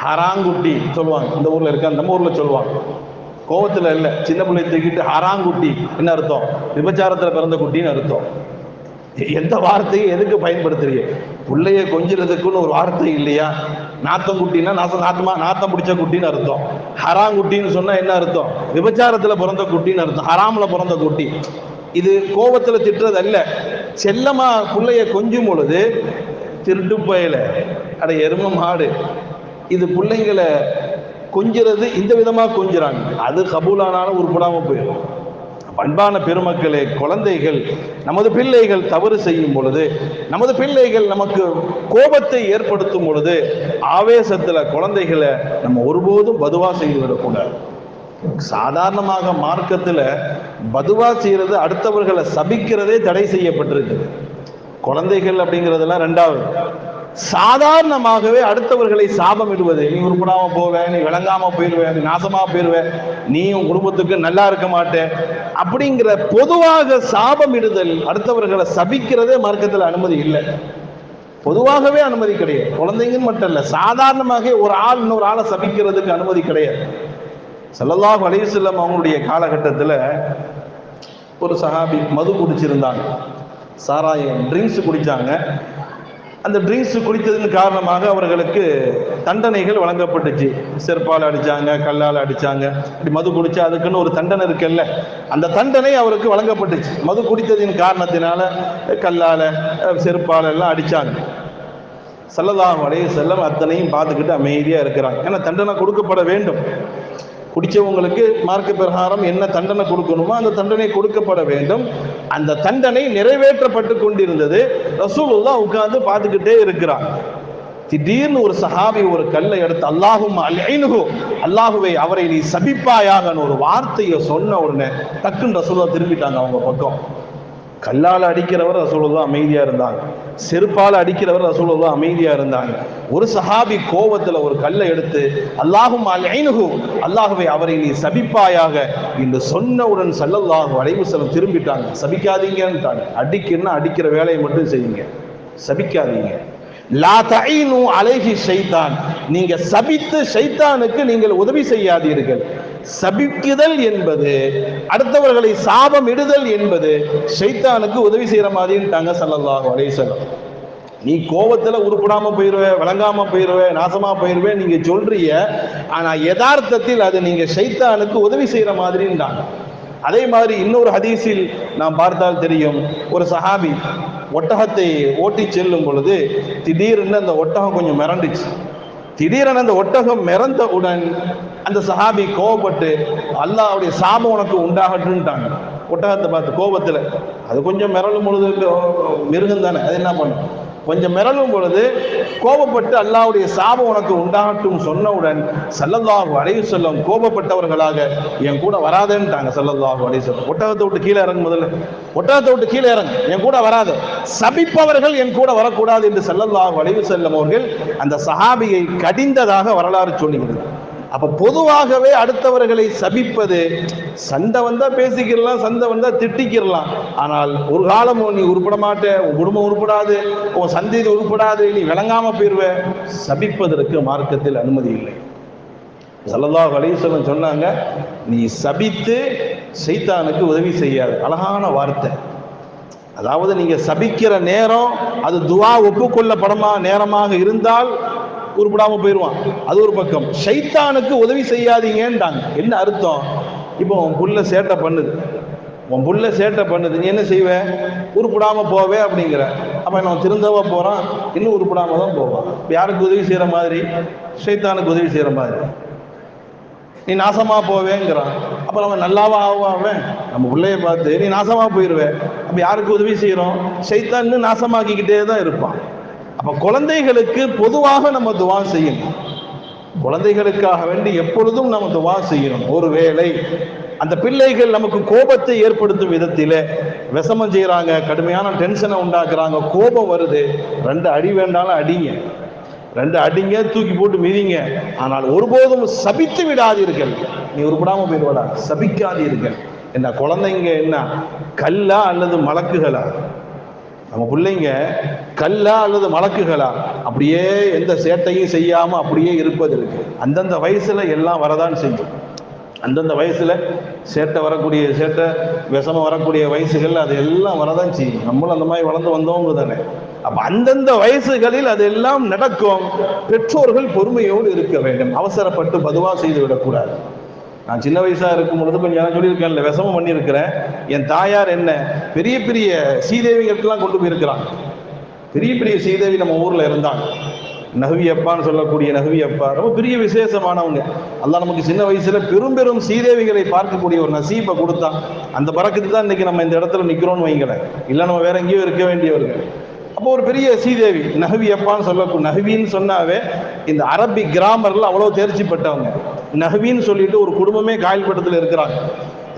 ஹராங்குட்டி சொல்லுவாங்க. இந்த ஊர்ல இருக்க, நம்ம ஊர்ல சொல்லுவாங்க. கோபத்தில் இல்லை, சின்ன பிள்ளை தூக்கிட்டு ஹராங்குட்டி என்ன அர்த்தம்? விபச்சாரத்தில் பிறந்த குட்டின்னு அர்த்தம். எந்த வார்த்தையை எதுக்கு பயன்படுத்துறீங்க? பிள்ளைய கொஞ்சிறதுக்குன்னு ஒரு வார்த்தை இல்லையா? நாத்தங்குட்டின்னா நாத்தம் பிடிச்ச குட்டின்னு அர்த்தம். ஹராங்குட்டின்னு சொன்னா என்ன அர்த்தம்? விபச்சாரத்துல பிறந்த குட்டின்னு அர்த்தம், ஹராம்ல பிறந்த குட்டி. இது கோபத்துல திட்டுறது அல்ல. செல்லமா பிள்ளைய கொஞ்சும் பொழுது திருட்டு பயல, அட எரும மாடு, இது பிள்ளைங்களை கொஞ்சிறது இந்த விதமா கொஞ்சுறாங்க. அது கபூலானாலும் உருப்படாம போயிடும். அன்பான பெருமக்களே, குழந்தைகள், நமது பிள்ளைகள் தவறு செய்யும் பொழுது, நமது பிள்ளைகள் நமக்கு கோபத்தை ஏற்படுத்தும் பொழுது, ஆவேசத்துல குழந்தைகளை நம்ம ஒருபோதும் பதுவா செய்து விடக்கூடாது. சாதாரணமாக மார்க்கத்துல பதுவா செய்யறது, அடுத்தவர்களை சபிக்கிறதே தடை செய்யப்பட்டிருக்கு. குழந்தைகள் அப்படிங்கிறதெல்லாம் ரெண்டாவது. சாதாரணமாகவே அடுத்தவர்களை சாபம் இடுவது, நீ உருப்படாம போவேன், நீ விளங்காம போயிடுவேன், நீ நாசமா போயிடுவேன், நீ உன் குடும்பத்துக்கு நல்லா இருக்க மாட்டேன் அப்படிங்கிற பொதுவாக சாபம் இடுதல், அடுத்தவர்களை சபிக்கிறதே மார்க்கத்தில் அனுமதி இல்லை. பொதுவாகவே அனுமதி கிடையாது. குழந்தைங்கன்னு மட்டும் இல்லை, சாதாரணமாக ஒரு ஆள் இன்னொரு ஆளை சபிக்கிறதுக்கு அனுமதி கிடையாது. ஸல்லல்லாஹு அலைஹி வஸல்லம் அவங்களுடைய காலகட்டத்தில் ஒரு சஹாபி மது குடிச்சிருந்தாங்க, சாராயம் ட்ரிங்க்ஸ் குடித்தாங்க. அந்த ட்ரிங்க்ஸ் குடித்ததன் காரணமாக அவர்களுக்கு தண்டனைகள் வழங்கப்பட்டுச்சு. செருப்பால் அடித்தாங்க, கல்லால் அடித்தாங்க. இப்படி மது குடிச்சா அதுக்குன்னு ஒரு தண்டனை இருக்குல்ல, அந்த தண்டனை அவருக்கு வழங்கப்பட்டுச்சு. மது குடித்ததின் காரணத்தினால கல்லால், செருப்பால் எல்லாம் அடித்தாங்க. ஸல்லல்லாஹு அலைஹி வஸல்லம் அத்தனையும் பார்த்துக்கிட்டு அமைதியாக இருக்கிறாங்க. ஏன்னா தண்டனை கொடுக்கப்பட வேண்டும். குடிச்சவங்களுக்கு மார்க்க பிரகாரம் என்ன தண்டனை கொடுக்கணுமோ அந்த தண்டனை கொடுக்கப்பட வேண்டும். அந்த தண்டனை நிறைவேற்றப்பட்டு கொண்டிருந்தது. ரசூலுல்லாஹ் உட்கார்ந்து பார்த்துக்கிட்டே இருக்கிறார். திடீர்னு ஒரு சஹாபி ஒரு கல்லை எடுத்து அல்லாஹும்ம அல்ஐனுஹு, அல்லாஹுவை அவரை நீ சபிப்பாயாகன்னு ஒரு வார்த்தையை சொன்ன உடனே டக்குன்னு ரசூலுல்லாஹ் திரும்பிட்டாங்க அவங்க பக்கம். கல்லால் அடிக்கிறவர் ரசூலுல்லாஹ் அமைதியா இருந்தாங்க, செருப்பால் அடிக்கிறவர் ரசூலுல்லாஹ் அமைதியா இருந்தாங்க. ஒரு சஹாபி கோபத்துல ஒரு கல்லை எடுத்து அல்லாஹும்ம அல்ஐனுஹு, அல்லாஹுவை அவரை நீ சபிப்பாயாக என்று சொன்னவுடன் ஸல்லல்லாஹு அலைஹி வஸல்லம் திரும்பிட்டாங்க. சபிக்காதீங்கன்னுட்டாங்க. அடிக்கணும்னா அடிக்கிற வேலையை மட்டும் செய்யுங்க, சபிக்காதீங்க. லா தஈனு அலைஹி ஷைத்தான், நீங்க சபித்து ஷைத்தானுக்கு நீங்கள் உதவி செய்யாதீர்கள். சபிக்குதல் என்பது, அடுத்தவர்களை சாபம் இடுதல் என்பது ஷைத்தானுக்கு உதவி செய்யற மாதிரிட்டாங்க ஸல்லல்லாஹு அலைஹி வஸல்லம். நீ கோபத்துல உருப்படாம போயிருவே, விளங்காம போயிருவே, நாசமா போயிருவே நீங்க சொல்றீங்க, ஆனா யதார்த்தத்தில் அது நீங்க ஷைத்தானுக்கு உதவி செய்யற மாதிரின்றாங்க. அதே மாதிரி இன்னொரு ஹதீஸில் நாம் பார்த்தால் தெரியும், ஒரு சஹாபி ஒட்டகத்தை ஓட்டி செல்லும் பொழுது திடீர்னு அந்த ஒட்டகம் கொஞ்சம் மிரண்டுச்சு. திடீரென அந்த ஒட்டகம் மிரண்டவுடன் அந்த சஹாபி கோபப்பட்டு அல்லாஹ்வுடைய சாபம் உனக்கு உண்டாகட்டுன்ட்டாங்க. ஒட்டகத்தை பார்த்து கோபத்தில், அது கொஞ்சம் மிரளும் பொழுது மிருகம் தானே, அது என்ன பண்ணும், கொஞ்சம் மிரளும் பொழுது கோபப்பட்டு அல்லாஹ்வுடைய சாபம் உனக்கு உண்டாகட்டும் சொன்னவுடன் ஸல்லல்லாஹு அலைஹி வஸல்லம் கோபப்பட்டவர்களாக என் கூட வராதேன்ட்டாங்க. ஸல்லல்லாஹு அலைஹி வஸல்லம் ஒட்டகத்தை விட்டு கீழே இறங்கு, முதல்ல ஒட்டகத்தை விட்டு கீழே இறங்கு, என் கூட வராத, சபிப்பவர்கள் என் கூட வரக்கூடாது என்று ஸல்லல்லாஹு அலைஹி வஸல்லம் அவர்கள் அந்த சஹாபியை கடிந்ததாக வரலாறு சொல்லுகிறது. அப்ப பொதுவாகவே அடுத்தவர்களை சபிப்பது, சண்டை வந்தா பேசிக்கிறலாம், சண்டை வந்தா திட்டிக்கிறலாம், ஆனால் ஒரு காலம் நீ உருப்பட மாட்ட, உன் குடும்பம் உருப்படாது, உன் சந்ததி உருப்படாது, நீ விளங்காம போயிருவ, சபிப்பதற்கு மார்க்கத்தில் அனுமதி இல்லை. ஸல்லல்லாஹு அலைஹி வஸல்லம் சொன்னாங்க, நீ சபித்து சைத்தானுக்கு உதவி செய்யாது. அழகான வார்த்தை. அதாவது நீங்க சபிக்கிற நேரம் அது துஆ ஒப்புக்கொள்ளப்படமா நேரமாக இருந்தால் உருப்படாம போயிடுவான், அது ஒரு பக்கம். ஷைத்தானுக்கு உதவி செய்யாதீங்கன்றாங்க. என்ன அர்த்தம்? இப்போ உன் புள்ள சேட்டை பண்ணுது, உன் புள்ள சேட்டை பண்ணுது, நீ என்ன செய்வ? உருப்படாம போவே அப்படிங்கிற. அப்ப நான் திருந்தவா போறான், இன்னும் உருப்படாம தான் போவான். யாருக்கு உதவி செய்யற மாதிரி? ஷைத்தானுக்கு உதவி செய்யற மாதிரி. நீ நாசமா போவேங்கிறான். அப்ப நம்ம நல்லாவா ஆவாவேன்? நம்ம பிள்ளைய பார்த்து நீ நாசமா போயிடுவேன். அப்ப யாருக்கு உதவி செய்யறோம்? ஷைத்தான் நாசமாக்கிக்கிட்டே தான் இருப்பான். அப்ப குழந்தைகளுக்கு பொதுவாக நம்ம துவா செய்யணும். குழந்தைகளுக்காக வேண்டி எப்பொழுதும் நம்ம துவா செய்யணும். ஒருவேளை அந்த பிள்ளைகள் நமக்கு கோபத்தை ஏற்படுத்தும் விதத்திலே விஷமம் செய்யறாங்க, கடுமையான டென்ஷனை உண்டாக்குறாங்க, கோபம் வருது, 2 அடி வேண்டாலும் அடிங்க, 2 அடிங்க, தூக்கி போட்டு மிதிங்க. ஆனால் ஒருபோதும் சபித்து விடாதீர்கள். நீ உருப்படாம போயிடுவாடா, சபிக்காதீர்கள். என்ன குழந்தைங்க என்ன கல்லா அல்லது மலக்குகளா? நம்ம பிள்ளைங்க கல்லா அல்லது மலக்குகளா? அப்படியே எந்த சேட்டையும் செய்யாம அப்படியே இருப்பது இருக்கு. அந்தந்த வயசுல எல்லாம் வரதான் செய்யும். அந்தந்த வயசுல சேட்டை வரக்கூடிய, சேட்டை விஷமம் வரக்கூடிய வயசுகள் அது எல்லாம் வரதான் செய்யும். நம்மளும் அந்த மாதிரி வளர்ந்து வந்தவங்க தானே. அப்ப அந்தந்த வயசுகளில் அதெல்லாம் நடக்கும். பெற்றோர்கள் பொறுமையோடு இருக்க வேண்டும். அவசரப்பட்டு பதுவா செய்து விடக்கூடாது. நான் சின்ன வயசா இருக்கும் பொழுது கொஞ்சம் நான் சொல்லியிருக்கேன்ல, விஷமம் பண்ணியிருக்கிறேன். என் தாயார் என்ன பெரிய பெரிய சீதேவிகளுக்கெல்லாம் கொண்டு போயிருக்கிறாங்க. பெரிய பெரிய சீதேவி நம்ம ஊர்ல இருந்தாங்க. நஹ்வி அப்பான்னு சொல்லக்கூடிய நஹ்வி அப்பா ரொம்ப பெரிய விசேஷமானவங்க. அல்லாஹ் நமக்கு சின்ன வயசுல பெரும் பெரும் சீதேவிகளை பார்க்கக்கூடிய ஒரு நசீபை கொடுத்தான். அந்த பரக்கத்து தான் இன்னைக்கு நம்ம இந்த இடத்துல நிக்கிறோம்னு வைங்களேன். இல்லை நம்ம வேற எங்கேயோ இருக்க வேண்டியவர்கள். அப்போ ஒரு பெரிய சீதேவி நஹ்வி அப்பான்னு சொல்லக்கூடிய, நஹ்வின்னு சொன்னாவே இந்த அரபி கிராமர்ல அவ்வளவு தேர்ச்சி பெற்றவங்க. நஹ்வின்னு சொல்லிட்டு ஒரு குடும்பமே காயல்பட்டத்தில் இருக்கிறாங்க.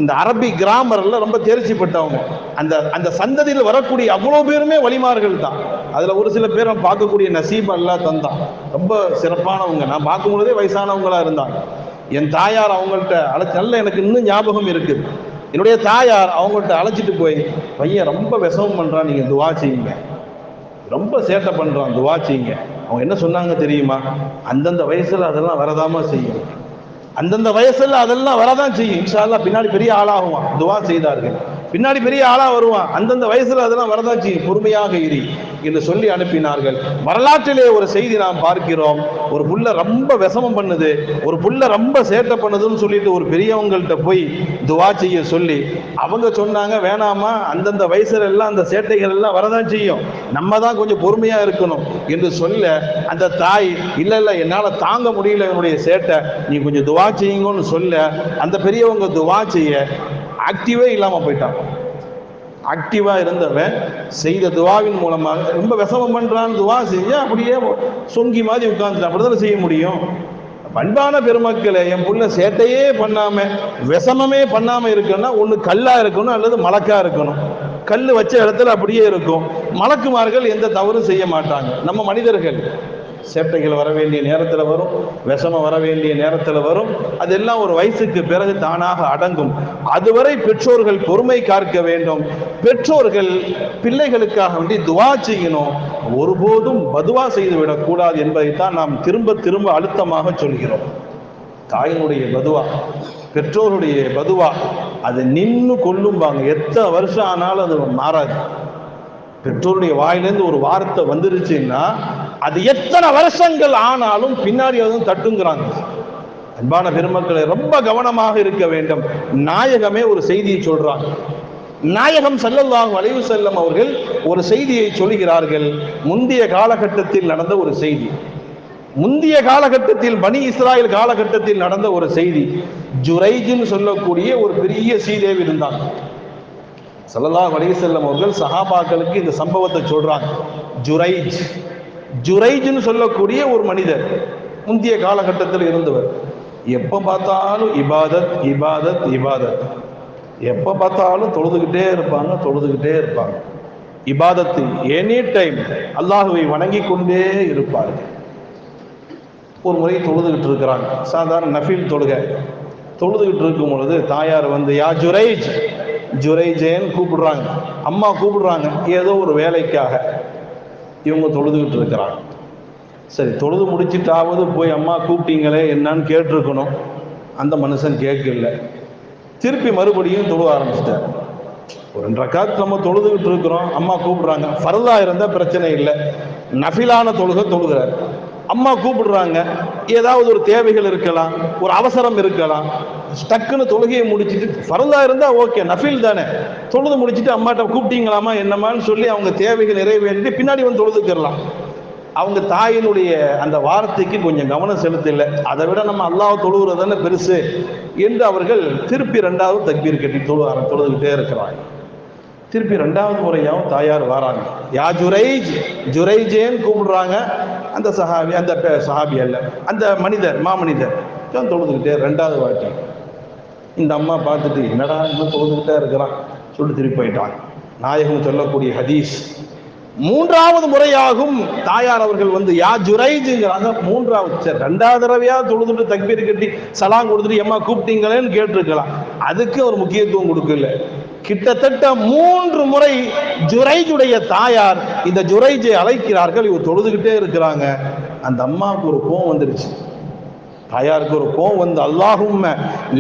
இந்த அரபி கிராமர்ல ரொம்ப தேர்ச்சி பெற்றவங்க. அந்த அந்த சந்ததியில் வரக்கூடிய அவ்வளோ பேருமே வலிமார்கள் தான். அதுல ஒரு சில பேர் நம்ம பார்க்கக்கூடிய நசீப் அல்லாஹ் தந்தான். ரொம்ப சிறப்பானவங்க. நான் பார்க்கும் பொழுதே வயசானவங்களா இருந்தாங்க. என் தாயார் அவங்கள்ட்ட நல்ல எனக்கு இன்னும் ஞாபகம் இருக்குது. என்னுடைய தாயார் அவங்கள்ட்ட அழைச்சிட்டு போய், பையன் ரொம்ப விஷமம் பண்றான், நீங்க துவா செய்யுங்க, ரொம்ப சேட்டை பண்றான், துவா செய்யுங்க. அவங்க என்ன சொன்னாங்க தெரியுமா? அந்தந்த வயசுல அதெல்லாம் வரதாமா செய்யும், அந்தந்த வயசுல அதெல்லாம் வரதான் செய்யும். இன்ஷா அல்லாஹ் பின்னாடி பெரிய ஆளாகுவான், துவா செய்தார்கள். பின்னாடி பெரிய ஆளா வருவான், அந்தந்த வயசுல அதெல்லாம் வரதான் செய்யும், பொறுமையாக இரு என்று சொல்லி அனுப்பினார்கள். வரலாற்றிலே ஒரு செய்தி நாம் பார்க்கிறோம். ஒரு புள்ள ரொம்ப விஷமம் பண்ணுது, ஒரு புள்ள ரொம்ப சேட்டை பண்ணுதுன்னு சொல்லிட்டு ஒரு பெரியவங்கள்ட்ட போய் துவா செய்ய சொல்லி அவங்க சொன்னாங்க, வேணாமா, அந்தந்த வயசுல எல்லாம் அந்த சேட்டைகள் எல்லாம் வரதான் செய்யும், நம்ம தான் கொஞ்சம் பொறுமையா இருக்கணும் என்று சொல்ல, அந்த தாய் இல்ல இல்ல என்னால தாங்க முடியல என்னுடைய சேட்டை, நீ கொஞ்சம் துவா செய்யுங்கன்னு சொல்ல, அந்த பெரியவங்க துவா செய்ய ஆக்டிவே இல்லாம போயிட்டான். ஆக்டிவா இருந்தவன் செய்த துவாவின் மூலமாக ரொம்ப விஷமம் பண்றான், துவா செஞ்ச அப்படியே சொங்கி மாதிரி உட்கார்ந்து அப்படிதான் செய்ய முடியும். பண்பான பெருமக்களை, என் புள்ள சேட்டையே பண்ணாம விஷமமே பண்ணாம இருக்குன்னா ஒண்ணு கல்லா இருக்கணும் அல்லது மலக்கா இருக்கணும். கல் வச்ச இடத்துல அப்படியே இருக்கும். மலக்குமார்கள் எந்த தவறும் செய்ய மாட்டாங்க. நம்ம மனிதர்கள் சேட்டைகள் வர வேண்டிய நேரத்தில் வரும், விஷமம் வர வேண்டிய நேரத்தில் வரும். அதெல்லாம் ஒரு வயசுக்கு பிறகு தானாக அடங்கும். அதுவரை பெற்றோர்கள் பொறுமை காக்க வேண்டும். பெற்றோர்கள் பிள்ளைகளுக்காக வேண்டி துவா செய்யணும். ஒருபோதும் பதுவா செய்து விடக்கூடாது என்பதைத்தான் நாம் திரும்ப திரும்ப அழுத்தமாக சொல்கிறோம். தாயினுடைய பதுவா, பெற்றோருடைய பதுவா அது நின்று கொள்ளும்பாங்க. எத்தனை வருஷம் ஆனாலும் அது மாறாது. பெற்றோருடைய வாயிலிருந்து ஒரு வார்த்தை வந்துருச்சுன்னா அது எத்தனை வருஷங்கள் ஆனாலும் பின்னாடி அதுவும் தட்டுங்கிறாங்க. அன்பான பெருமக்களை, ரொம்ப கவனமாக இருக்க வேண்டும். நாயகமே ஒரு செய்தியை சொல்றாங்க. நாயகம் ஸல்லல்லாஹு அலைஹி வஸல்லம் அவர்கள் ஒரு செய்தியை சொல்கிறார்கள். முந்தைய காலகட்டத்தில் நடந்த ஒரு செய்தி, முந்தைய காலகட்டத்தில் பனி இஸ்ராயல் காலகட்டத்தில் நடந்த ஒரு செய்தி. ஜுரைஜ்னு சொல்லக்கூடிய ஒரு பெரிய சீதேவி இருந்தாங்க. ஸல்லல்லாஹு அலைஹி வஸல்லம் அவர்கள் சஹாபாக்களுக்கு இந்த சம்பவத்தை சொல்றாங்க. ஜுரைஜ்னு சொல்லக்கூடிய ஒரு மனிதர், முந்தைய காலகட்டத்தில் இருந்தவர். எப்போ பார்த்தாலும் இபாதத் இபாதத் இபாதத், எப்போ பார்த்தாலும் தொழுதுகிட்டே இருப்பாங்க. இபாதத்து எனி டைம் அல்லாஹுவை வணங்கி கொண்டே இருப்பார்கள். ஒரு முறை தொழுதுகிட்டு இருக்கிறாங்க, சாதாரண நஃபில் தொழுதுகிட்டு இருக்கும் பொழுது தாயார் வந்து யா ஜுரைஜேன்னு கூப்பிடுறாங்க. அம்மா கூப்பிடுறாங்க ஏதோ ஒரு வேலைக்காக. இவங்க தொழுதுகிட்டு இருக்கிறாங்க. சரி, தொழுது முடிச்சிட்டாவது போய் அம்மா கூப்பிட்டீங்களே என்னன்னு கேட்டிருக்கணும். அந்த மனுஷன் கேட்கல. திருப்பி மறுபடியும் தொழுவ ஆரம்பிச்சிட்டார். ஒரு 2 ரக்காத் நம்ம தொழுதுகிட்டு இருக்கிறோம், அம்மா கூப்பிடுறாங்க. ஃபர்தா இருந்தால் பிரச்சனை இல்லை, நஃபிலான தொழுகிறார். அம்மா கூப்பிடுறாங்க, ஏதாவது ஒரு தேவைகள் இருக்கலாம், ஒரு அவசரம் இருக்கலாம். டக்குன்னு தொழுகையை முடிச்சுட்டு, ஃபர்தா இருந்தால் ஓகே, நஃபில் தானே, தொழுது முடிச்சுட்டு அம்மாட்ட கூப்பிட்டீங்களாமா என்னமான்னு சொல்லி அவங்க தேவைகள் நிறைவேற்றி பின்னாடி வந்து தொழுதுக்கிறலாம். அவங்க தாயினுடைய அந்த வார்த்தைக்கு கொஞ்சம் கவனம் செலுத்தலை. அதை விட நம்ம அல்லாஹ் தொழுகிறது தானே பெருசு என்று அவர்கள் திருப்பி 2வது தக்பீர் கட்டி தொழுதுகிட்டே இருக்கிறாங்க. திருப்பி 2வது முறையாகவும் தாயார் வராங்க. யா ஜுரைஜேன்னு கூப்பிடுறாங்க. அந்த சஹாபி அல்ல, அந்த மாமனிதர் தொழுதுகிட்டே 2வது வாட்டி. இந்த அம்மா பார்த்துட்டு என்னடா இன்னும் தொழுதுகிட்டே இருக்கிறான் சொல்லிட்டு திருப்பி போயிட்டாங்க. நாயகம் சொல்லக்கூடிய ஹதீஸ், 3வது முறையாகும் தாயார் அவர்கள் வந்து யா ஜுரைஜுங்கிறாங்க. 3வது, சரி 2வது தடவையா தொழுதுட்டு தக்பீர் கட்டி சலாம் கொடுத்துட்டு எம்மா கூப்பிட்டீங்களேன்னு கேட்டிருக்கலாம். அதுக்கு ஒரு முக்கியத்துவம் கொடுக்கல. கிட்டத்தட்ட 3 முறை ஜுரைஜுடைய தாயார் இந்த ஜுரைஜை அழைக்கிறார்கள். இவர் தொழுதுகிட்டே இருக்கிறாங்க. அந்த அம்மாவுக்கு ஒரு கோவம் வந்துருச்சு. தாயாருக்கு ஒரு கோவம் வந்து, அல்லாஹும்ம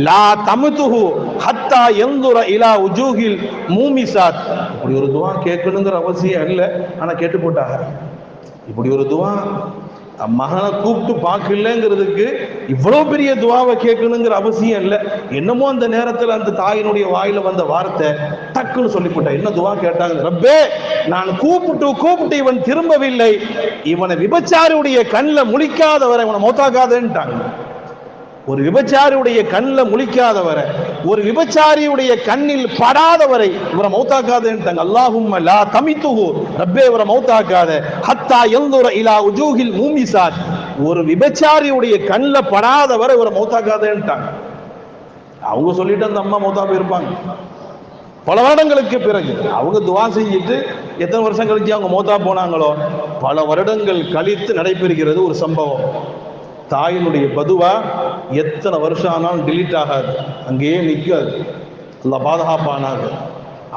லா தமுதுஹு ஹத்தா யன்துர இலா உஜூஹில் மூமிசாத். இப்படி ஒரு துவா கேட்கணுங்கிற அவசியம் இல்லை, ஆனா கேட்டு போட்டாங்க. இப்படி ஒரு துவா மகனை கூப்பிட்டு பார்க்கலங்கிறதுக்கு இவ்வளவு பெரிய துவாவை கேட்கணுங்கிற அவசியம் இல்லை. என்னமோ அந்த நேரத்தில் அந்த தாயினுடைய வாயில வந்த வார்த்தை டக்குன்னு சொல்லிவிட்டேன். என்ன துவா கேட்டாங்க? ரப்பே, நான் கூப்பிட்டு இவன் திரும்பவில்லை, இவனை விபச்சாரியுடைய கண்ணில் முழிக்காதவரை இவனை மௌத்தாக்காதேன்ட்டாங்க. ஒரு விபச்சாரியுடைய கண்ணில் முழிக்காதவரை, ஒரு விபச்சாரியுடைய கண்ணில் படாதவரை இவரை மௌத்தாக்காதேன்ட்டாங்க. அல்லாஹும்ம லா தமித்துஹு, ரப்பே இவரை மௌத்தாக்காத, ஹத்தா யன்துர இலா உஜூஹில் மூமிசாத், ஒரு விபச்சாரியுடைய கண்ணில் படாதவரை இவரை மௌத்தாக்காதேன்ட்டாங்க. அவங்க சொல்லிட்டு அந்த அம்மா மௌத்தா போயிருப்பாங்க. பல வருடங்களுக்கு பிறகு அவங்க துவா செஞ்சுட்டு எத்தனை வருஷம் கழிச்சு அவங்க மௌத்தா போனாங்களோ, பல வருடங்கள் கழித்து நடைபெறுகிறது ஒரு சம்பவம். தாயினுடைய பதுவா எத்தனை வருஷம் ஆனாலும் டிலீட் ஆகாது, அங்கேயே நிற்காது. அல்லாஹ் பாதுகாப்பானாங்க.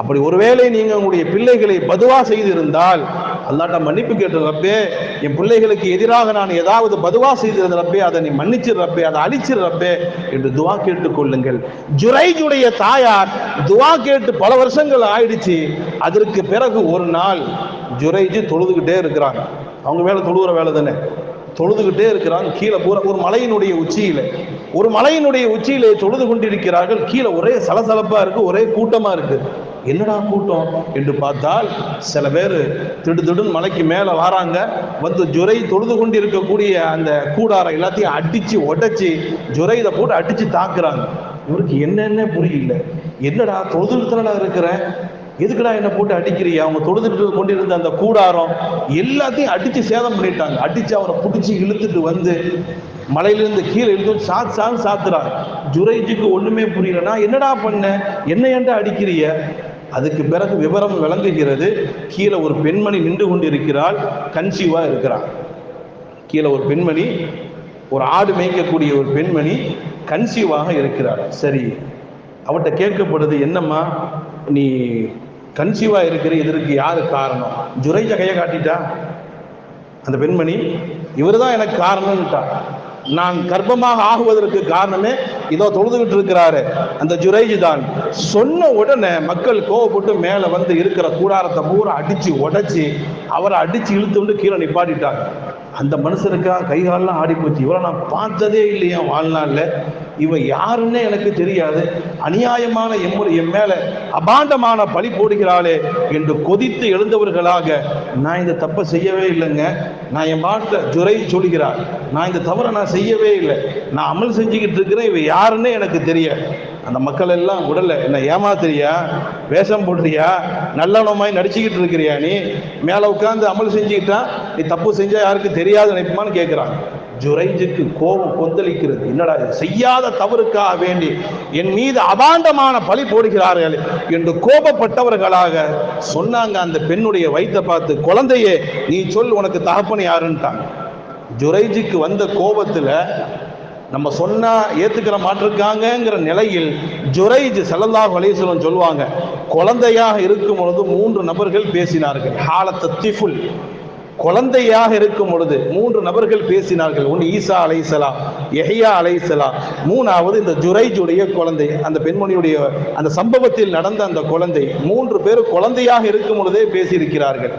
அப்படி ஒருவேளை நீங்கள் உங்களுடைய பிள்ளைகளை பதுவா செய்திருந்தால் அல்லாஹ்ட்ட மன்னிப்பு கேட்டு, ரப்பே என் பிள்ளைகளுக்கு எதிராக நான் ஏதாவது பதுவா செய்திருந்த ரப்பே, அதை நீ மன்னிச்சிரு ரப்பே, அதை அழிச்சிரு ரப்பே என்று துவா கேட்டுக்கொள்ளுங்கள். ஜுரைஜுடைய தாயார் துவா கேட்டு பல வருஷங்கள் ஆயிடுச்சு. அதற்கு பிறகு ஒரு நாள் ஜுரைஜு தொழுதுகிட்டே இருக்கிறாங்க. அவங்க வேலை தொழுகிற வேலை தானே, தொழுதுகிட்டே இருக்கிறாங்க. கீழே ஒரு மலையினுடைய உச்சியிலே தொழுது கொண்டிருக்கிறார்கள். கீழே ஒரே சலசலப்பா இருக்கு, ஒரே கூட்டமா இருக்கு. என்னடா கூட்டம் என்று பார்த்தால் சில பேர் திடுதிடுன்னு மலைக்கு மேலே வராங்க. வந்து ஜுரை தொழுது கொண்டு இருக்கக்கூடிய அந்த கூடாரம் எல்லாத்தையும் அடிச்சு உடைச்சி ஜுரை இதை போட்டு அடிச்சு தாக்குறாங்க. இவருக்கு என்னென்ன புரியல. என்னடா தொழுதுல இருக்கிற, எதுக்குடா என்ன போட்டு அடிக்கிறியா? அவங்க தொழுதுட்டு கொண்டிருந்த அந்த கூடாரம் எல்லாத்தையும் அடிச்சு சேதம் பண்ணிட்டாங்க. அடிச்சு அவரை பிடிச்சி இழுத்துட்டு வந்து மலையிலிருந்து கீழே இழுத்து சாத்துறாங்க. ஜுரைஜுக்கு ஒண்ணுமே புரியலனா, என்னடா பண்ண, என்ன ஏன்டா அடிக்கிறிய? அதுக்கு பிறகு விவரம் விளங்குகிறது. கீழே ஒரு பெண்மணி நின்று கொண்டிருக்கிறாள், கன்சீவா இருக்கிறாள். கீழே ஒரு பெண்மணி, ஒரு ஆடு மேய்க்கக்கூடிய ஒரு பெண்மணி கன்சீவாக இருக்கிறாள். சரி, அவட்ட கேட்கப்படுது, என்னம்மா நீ கன்சீவா இருக்கிற, இதற்கு யாரு காரணம்? ஜுரைஜ கையை காட்டிட்டா அந்த பெண்மணி, இவர் தான் எனக்கு காரணம்ட்டா. நான் கர்ப்பமாக ஆகுவதற்கு காரணமே இதோ தொழுதுகிட்டு இருக்கிறாரு அந்த ஜுரைஜ் தான். சொன்ன உடனே மக்கள் கோவப்பட்டு மேலே வந்து இருக்கிற கூடாரத்தை பூரா அடிச்சு உடைச்சி அவரை அடிச்சு இழுத்து வந்து கீழே நிப்பாட்டிட்டாங்க. அந்த மனுஷனுக்கா கைகாலெலாம் ஆடி போச்சு. இவரை நான் பார்த்ததே இல்லையா வாழ்நாளில். இவ யாருன்னு எனக்கு தெரியாது, அநியாயமான என் மேல அபாண்டமான பழி போடுகிறாளே என்று கொதித்து எழுந்தவர்களாக, நான் இந்த தப்பை செய்யவே இல்லைங்க, நான் என் பாட்டில் ஜுரை சொல்கிறார், நான் இந்த தவறை நான் செய்யவே இல்லை, நான் அமல் செஞ்சுக்கிட்டு இருக்கிறேன், இவ யாருன்னு எனக்கு தெரியாது. அந்த மக்கள் எல்லாம் உடல்ல என்ன ஏமாத்துறியா, வேஷம் போடுறியா, நல்லவனமாய் நடிச்சுக்கிட்டு இருக்கிறியா, நீ மேல உட்கார்ந்து அமல் செஞ்சுக்கிட்டா நீ தப்பு செஞ்சா யாருக்கு தெரியாது நினைப்புமான்னு கேட்கிறாங்க. ஜுரைஜுக்கு கோபம் கொந்தளிக்கிறது. என்னடா செய்யாத தவறுக்காக வேண்டி என் மீது அபாண்டமான பழி போடுகிறார்கள் என்று கோபப்பட்டவர்களாக சொன்னாங்க. அந்த பெண்ணுடைய வயிற்றை பார்த்து, குழந்தையே நீ சொல், உனக்கு தகப்பன் யாருன்ட்டாங்க. ஜுரைஜுக்கு வந்த கோபத்துல நம்ம சொன்னா ஏத்துக்கிற மாட்டிருக்காங்கிற நிலையில் ஜுரைஜ் ஸல்லல்லாஹு அலைஹி வஸல்லம் சொல்லுவாங்க, குழந்தையாக இருக்கும் பொழுது 3 நபர்கள் பேசினார்கள். ஹாலத் திஃபுல், குழந்தையாக இருக்கும் பொழுது 3 நபர்கள் பேசினார்கள். ஒன்று ஈசா அலைஹிஸ்ஸலாம், யஹ்யா அலைஹிஸ்ஸலாம், 3வது இந்த ஜுரைஜுடைய குழந்தை, அந்த பெண்மணியுடைய அந்த சம்பவத்தில் நடந்த அந்த குழந்தை. 3 பேர் குழந்தையாக இருக்கும் பொழுதே பேசியிருக்கிறார்கள்.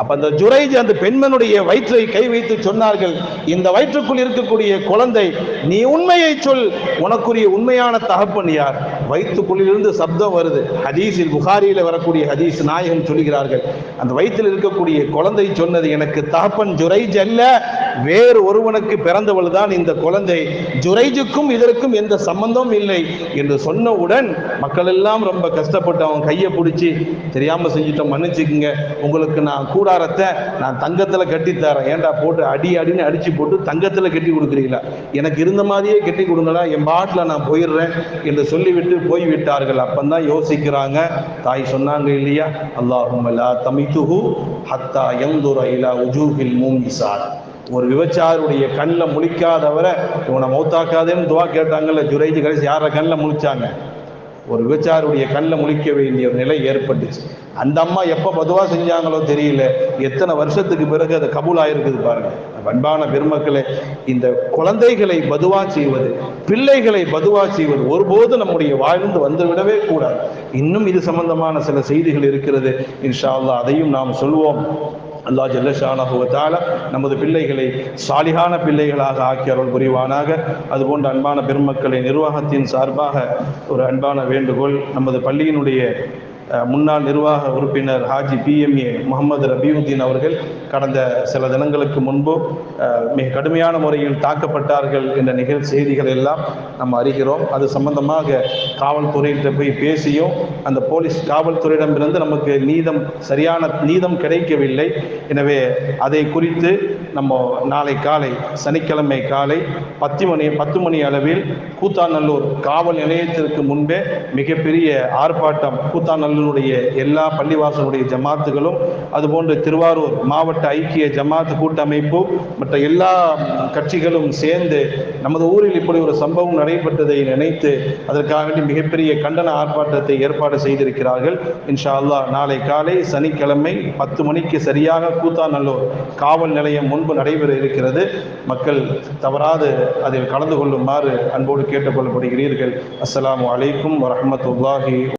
அப்ப அந்த ஜுரைஜ் அந்த பெண்மனுடைய வயிற்றை கை வைத்து சொன்னார்கள், இந்த வயிற்றுக்குள் இருக்கக்கூடிய குழந்தை, நீ உண்மையை சொல், உனக்குரிய உண்மையான தகப்பன் யார்? வயிற்றுக்குள்ளிலிருந்து சப்தம் வருது. ஹதீஸில், புகாரியில் வரக்கூடிய ஹதீஸ், நாயகம் சொல்கிறார்கள், அந்த வயிற்றில் இருக்கக்கூடிய குழந்தை சொன்னது, எனக்கு தகப்பன் ஜுரைஜ் அல்ல, வேறு ஒருவனுக்கு பிறந்தவள் தான் இந்த குழந்தை, ஜுரைஜுக்கும் இதற்கும் எந்த சம்பந்தமும் இல்லை என்று சொன்னவுடன் மக்கள் எல்லாம் ரொம்ப கஷ்டப்பட்டு அவன் கையை பிடிச்சி, தெரியாம செஞ்சுட்டோம், மன்னிச்சுக்குங்க, உங்களுக்கு நான் கூடாரத்தை நான் தங்கத்துல கட்டி தரேன், ஏன்டா போட்டு அடின்னு அடிச்சு போட்டு தங்கத்துல கட்டி கொடுக்குறீங்களா, எனக்கு இருந்த மாதிரியே கட்டி கொடுங்களா, என் பாட்டில் நான் போயிடுறேன் என்று சொல்லிவிட்டு போய்விட்டார்கள். அப்பந்தான் யோசிக்கிறாங்க. தாய் சொன்னாங்க இல்லையா, அல்லாஹும்ம லா தமிதுஹு ஹத்தா யன்துர இலா உஜூஹில் மூமிஸாத், ஒரு விபச்சாருடைய கண்ணில் முழிக்காதவரை இவனை மௌத்தாக்காதேன்னு துவா கேட்டாங்கல்ல ஜுரைஜ். கடைசி யார கண்ணில் முழிச்சாங்க? ஒரு விபச்சாருடைய கண்ணில் முழிக்க வேண்டிய ஒரு நிலை ஏற்பட்டுச்சு. அந்த அம்மா எப்போ பதுவா செஞ்சாங்களோ தெரியல, எத்தனை வருஷத்துக்கு பிறகு அது கபூல் ஆயிருக்குது பாருங்க. அன்பான பெருமக்களே, இந்த குழந்தைகளை பதுவா செய்வது, பிள்ளைகளை பதுவா செய்வது ஒருபோது நம்முடைய வாழ்ந்து வந்துவிடவே கூடாது. இன்னும் இது சம்பந்தமான சில செய்திகள் இருக்கிறது, இன்ஷா அல்லாஹ் அதையும் நாம் சொல்வோம். அல்லாஹ் ஜல்ல ஷானஹு வ தஆலா நமது பிள்ளைகளை சாலிஹான பிள்ளைகளாக ஆக்கி அருள் புரிவானாக. அதுபோன்ற அன்பான பெருமக்களை, நிர்வாகத்தின் சார்பாக ஒரு அன்பான வேண்டுகோள், நமது பள்ளியினுடைய முன்னாள் நிர்வாக உறுப்பினர் ஹாஜி PMA முகமது ரபியுதீன் அவர்கள் கடந்த சில தினங்களுக்கு முன்பு மிக கடுமையான முறையில் தாக்கப்பட்டார்கள் என்ற செய்திகள் எல்லாம் நம்ம அறிகிறோம். அது சம்பந்தமாக காவல்துறையிட்ட போய் பேசியும் அந்த போலீஸ் காவல்துறையிடமிருந்து நமக்கு சரியான நீதம் கிடைக்கவில்லை. எனவே அதை குறித்து நம்ம நாளை காலை, சனிக்கிழமை காலை 10 மணி அளவில் கூத்தாநல்லூர் காவல் நிலையத்திற்கு முன்பே மிகப்பெரிய ஆர்ப்பாட்டம், கூத்தாநல்லூருடைய எல்லா பள்ளிவாசலுடைய ஜமாத்துகளும், அதுபோன்று திருவாரூர் மாவட்ட ஐக்கிய ஜமாத் கூட்டமைப்பு, மற்ற எல்லா கட்சிகளும் சேர்ந்து நமது ஊரில் இப்படி ஒரு சம்பவம் நடைபெற்றதை நினைத்து அதற்காக வேண்டி மிகப்பெரிய கண்டன ஆர்ப்பாட்டத்தை ஏற்பாடு செய்திருக்கிறார்கள். இன்ஷா அல்லாஹ் நாளை காலை சனிக்கிழமை 10 மணிக்கு சரியாக கூத்தாநல்லூர் காவல் நிலையம் முன்பு நடைபெற இருக்கிறது. மக்கள் தவறாது அதில் கலந்து கொள்ளுமாறு அன்போடு கேட்டுக்கொள்ளப்படுகிறீர்கள். அஸ்ஸலாமு அலைக்கும் வரஹ்மத்துல்லாஹி